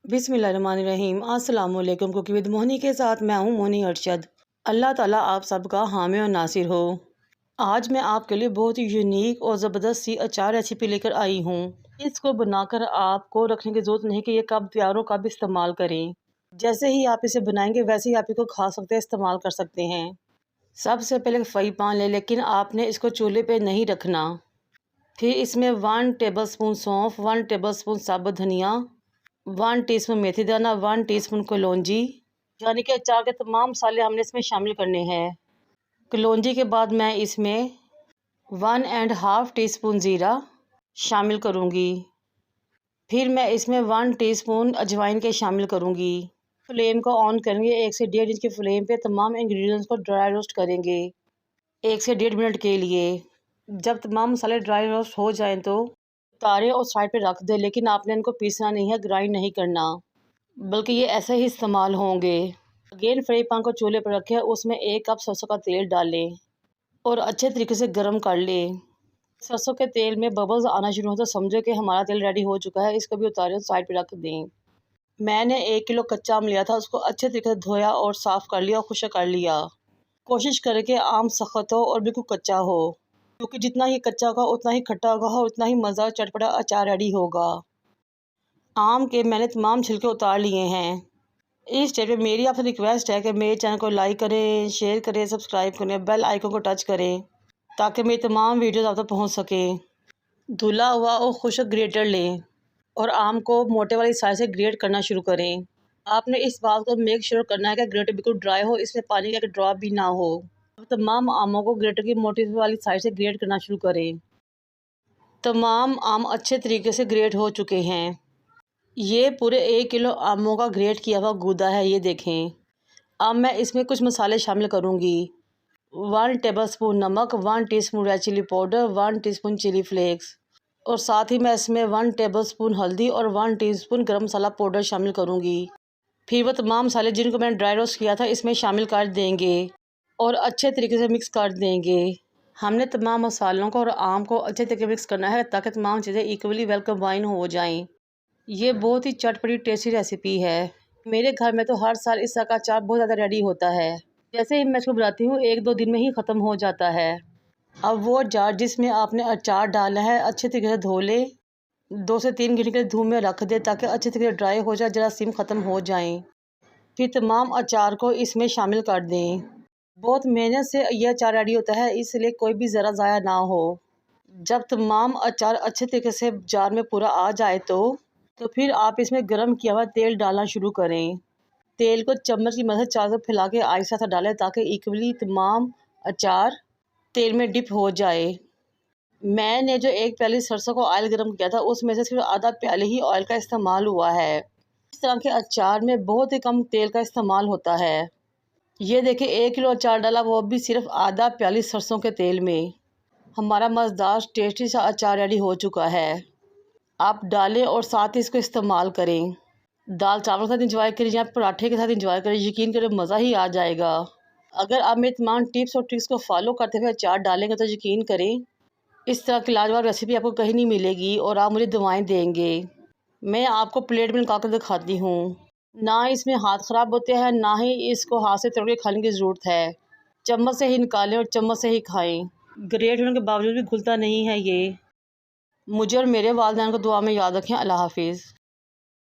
बिस्मिल्लाहिर्रहमानिर्रहीम। अस्सलाम वालेकुम। कुकिंग विद मोहनी के साथ मैं हूँ मोहनी अरशद। अल्लाह ताला आप सबका हामी और नासिर हो। आज मैं आपके लिए बहुत ही यूनिक और ज़बरदस्त सी अचार रेसिपी लेकर आई हूँ। इसको बनाकर आपको रखने की ज़रूरत नहीं कि ये कब तैयार हो कब इस्तेमाल करें। जैसे ही आप इसे बनाएंगे वैसे ही आप इसको खा सकते हैं, इस्तेमाल कर सकते हैं। सबसे पहले फ्राई पैन लें, लेकिन आपने इसको चूल्हे पर नहीं रखना। फिर इसमें 1 टेबल स्पून सौंफ, 1 टेबल स्पून साबुत धनिया, 1 टीस्पून मेथी दाना, 1 टीस्पून कलौंजी, यानी कि अचार के तमाम मसाले हमने इसमें शामिल करने हैं। कलौंजी के बाद मैं इसमें 1.5 टीस्पून ज़ीरा शामिल करूंगी। फिर मैं इसमें 1 टीस्पून अजवाइन के शामिल करूंगी। फ्लेम को ऑन करेंगे। 1 से 1.5 इंच की फ्लेम पे तमाम इंग्रेडिएंट्स को ड्राई रोस्ट करेंगे 1 से 1.5 मिनट के लिए। जब तमाम मसाले ड्राई रोस्ट हो जाएं तो उतारें और साइड पे रख दें, लेकिन आपने इनको पीसना नहीं है, ग्राइंड नहीं करना, बल्कि ये ऐसे ही इस्तेमाल होंगे। अगेन फ्राई पैन को चूल्हे पर रखें, उसमें 1 कप सरसों का तेल डालें और अच्छे तरीके से गर्म कर लें। सरसों के तेल में बबल्स आना शुरू हो तो समझो कि हमारा तेल रेडी हो चुका है। इसको भी उतारें और साइड पर रख दें। मैंने 1 किलो कच्चा आम लिया था, उसको अच्छे तरीके से धोया और साफ़ कर लिया और खुश्क कर लिया। कोशिश करें कि आम सख्त हो और बिल्कुल कच्चा हो, क्योंकि जितना ही कच्चा होगा उतना ही खट्टा होगा और उतना ही मज़ा चटपटा अचार रेडी होगा। आम के मैंने तमाम छिलके उतार लिए हैं। इस स्टेज पे मेरी आपसे रिक्वेस्ट है कि मेरे चैनल को लाइक करें, शेयर करें, सब्सक्राइब करें, बेल आइकन को टच करें ताकि मेरी तमाम वीडियोस आप तक पहुंच सकें। धुला हुआ और खुश्क ग्रेटर लें और आम को मोटे वाली साइड से ग्रेट करना शुरू करें। आपने इस बात को मेक श्योर करना है कि ग्रेटर बिल्कुल ड्राई हो, इसमें पानी का एक ड्रॉप भी ना हो। तमाम आमों को ग्रेटर की मोटी वाली साइड से ग्रेट करना शुरू करें। तमाम आम अच्छे तरीके से ग्रेट हो चुके हैं। ये पूरे 1 किलो आमों का ग्रेट किया हुआ गूदा है, ये देखें। अब मैं इसमें कुछ मसाले शामिल करूँगी। 1 टेबल स्पून नमक, 1 teaspoon red chilli powder, 1 teaspoon chilli flakes और साथ ही मैं इसमें 1 टेबल स्पून हल्दी और 1 टीस्पून गरम मसाला पाउडर शामिल करूँगी। फिर वो तमाम मसाले जिनको मैंने ड्राई रोस्ट किया था इसमें शामिल कर देंगे और अच्छे तरीके से मिक्स कर देंगे। हमने तमाम मसालों को और आम को अच्छे तरीके से मिक्स करना है ताकि तमाम चीज़ें इक्वली वेल कंबाइन हो जाएं। ये बहुत ही चटपटी टेस्टी रेसिपी है। मेरे घर में तो हर साल इस तरह का अचार बहुत ज़्यादा रेडी होता है। जैसे ही मैं इसको बनाती हूँ 1-2 दिन में ही ख़त्म हो जाता है। अब वो जार जिसमें आपने अचार डाला है अच्छे तरीके से धो लें, 2 से 3 घंटे के लिए धूप में रख दें ताकि अच्छे तरीके से ड्राई हो जाए, जरासीम ख़त्म हो जाएँ। फिर तमाम अचार को इसमें शामिल कर दें। बहुत मेहनत से यह अचार रेडी होता है, इसलिए कोई भी ज़रा ज़ाया ना हो। जब तमाम अचार अच्छे तरीके से जार में पूरा आ जाए तो फिर आप इसमें गरम किया हुआ तेल डालना शुरू करें। तेल को चम्मच की मदद से चारों तरफ फैला के आहिस्ता सा डालें ताकि इक्वली तमाम अचार तेल में डिप हो जाए। मैंने जो 1 प्याली सरसों को ऑयल गरम किया था उसमें से सिर्फ आधा प्याले ही ऑयल का इस्तेमाल हुआ है। इस तरह के अचार में बहुत ही कम तेल का इस्तेमाल होता है। ये देखिए 1 किलो अचार डाला, वो भी सिर्फ आधा प्याली सरसों के तेल में। हमारा मज़ेदार टेस्टी सा अचार रेडी हो चुका है। आप डालें और साथ ही इसको इस्तेमाल करें। दाल चावल के साथ इंजॉय करें या पराठे के साथ इंजॉय करें, यकीन करें मज़ा ही आ जाएगा। अगर आप मेरी तमाम टिप्स और ट्रिक्स को फॉलो करते हुए अचार डालेंगे तो यकीन करें इस तरह की लाजवाब रेसिपी आपको कहीं नहीं मिलेगी और आप मुझे दुआएं देंगे। मैं आपको प्लेट में निकाल कर दिखाती हूँ। ना इसमें हाथ ख़राब होते हैं, ना ही इसको हाथ से तोड़ के खाने की ज़रूरत है। चम्मच से ही निकालें और चम्मच से ही खाएं। ग्रेट होने के बावजूद भी घुलता नहीं है ये। मुझे और मेरे वालिदैन को दुआ में याद रखें। अल्लाह हाफिज़।